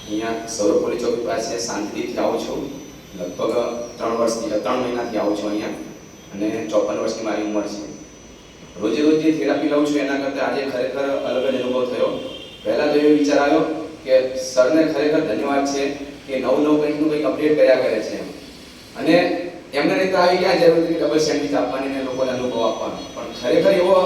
અહીંયા સૌરભ પોલીસ ચોકી પાસે શાંતિથી આવું છું. લગભગ 3 મહિનાથી આવું છું અહીંયા અને 54 વર્ષની મારી ઉંમર છે. રોજે રોજ જે થેરાપી લઉં છું એના કરતાં આજે ખરેખર અલગ જ અનુભવ થયો. પહેલાં તો એવો વિચાર આવ્યો કે સરને ખરેખર ધન્યવાદ છે કે નવું કંઈક અપડેટ કર્યા કરે છે અને એમને નહીં તો આવી ક્યાં જરૂર હતી ડબલ સેન્ડવિચ આપવાની ને લોકોને અનુભવ આપવાનો. પણ ખરેખર એવો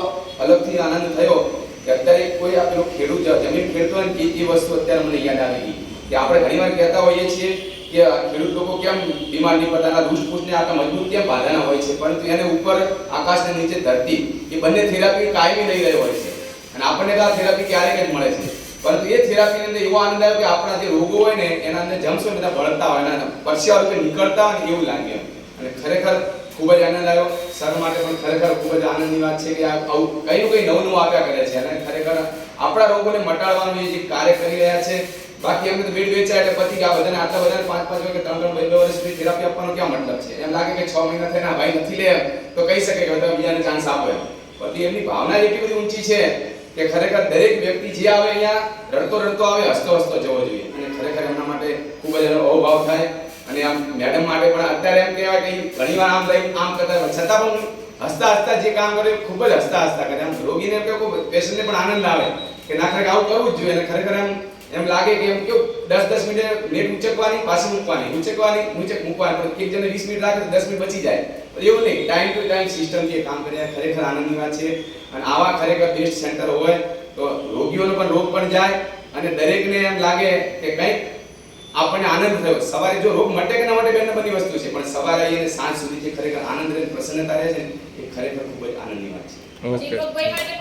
અલગથી આનંદ થયો કે અત્યારે કોઈ આ પેલો ખેડૂત જમીન ખેડતો હોય ને એ વસ્તુ અત્યારે મને યાદ આવી ગઈ કે આપણે ઘણીવાર કહેતા હોઈએ છીએ કે ખેડૂત લોકો કેમ બીમાર નહીં પડતા, રૂસફૂસને આટલા મજબૂત કેમ બાંધાના હોય છે, પરંતુ એને ઉપર આકાશ ને નીચે ધરતી એ બંને થેરાપી કાયમી લઈ રહી હોય છે અને આપણને તો આ થેરાપી ક્યારેક જ મળે છે. પરંતુ એ થેરાપીની અંદર એવો આનંદ આવ્યો કે આપણા જે રોગો હોય ને એના અંદર જમ્સ હોય બધા ભળતા હોય એના પરસ્યા રૂપે નીકળતા હોય ને એવું લાગ્યું અને ખરેખર ખૂબ જ આનંદ આવ્યો. સર માટે પણ ખરેખર ખૂબ જ આનંદની વાત છે કે આવું કંઈ નવું આપ્યા કરે છે અને ખરેખર આપણા રોગોને મટાડવાનું જે કાર્ય કરી રહ્યા છે. બાકી એમને તો બેડ વેચાય એટલે પછી આ બધાને આટલા બધાને 5-5 કે 3-3 વર્ષ સુધી થેરાપી આપવાનો ક્યાં મતલબ છે? એમ લાગે કે 6 મહિના થઈને ભાઈ નથી લે તો કહી શકે કે બધા બીજાને ચાન્સ આપો એમ. પછી એમની ભાવના એટલી બધી ઊંચી છે કે ખરેખર દરેક વ્યક્તિ જે આવે અહીંયા રડતો આવે, હસતો જવો જોઈએ અને ખરેખર એમના માટે ખૂબ જ અહોભાવ થાય. અને આમ મેડમ માટે પણ અત્યારે એમ કહેવાય કે ઘણીવાર આમ રહી આમ કરતા છતાં પણ હસતા જે કામ કરે ખૂબ જ હસતા કરે. આમ રોગીને કે પેશન્ટને પણ આનંદ આવે કે ના ખરેખર આવું કરવું જ જોઈએ અને ખરેખર એમ લાગે કે એમ કેવું 10 મિનિટ નેટ ઉચકવાની પાછી મૂકવાની પણ એક જણે 20 મિનિટ રાખે તો 10 મિનિટ બચી જાય. એવું નહીં, ટાઈમ ટુ ટાઈમ સિસ્ટમથી કામ કર્યા ખરેખર આનંદની વાત છે. અને આવા ખરેખર બેસ્ટ સેન્ટર હોય તો રોગીઓનો પણ રોગ પણ જાય અને દરેકને એમ લાગે કે કંઈક આપણને આનંદ થયો. સવારે જો રોગ મટે કે ના મટે બંને બધી વસ્તુ છે, પણ સવારે આવીને સાંજ સુધી જે ખરેખર આનંદ રહે, પ્રસન્નતા રહે છે એ ખરેખર ખૂબ જ આનંદની વાત છે. ઓકે.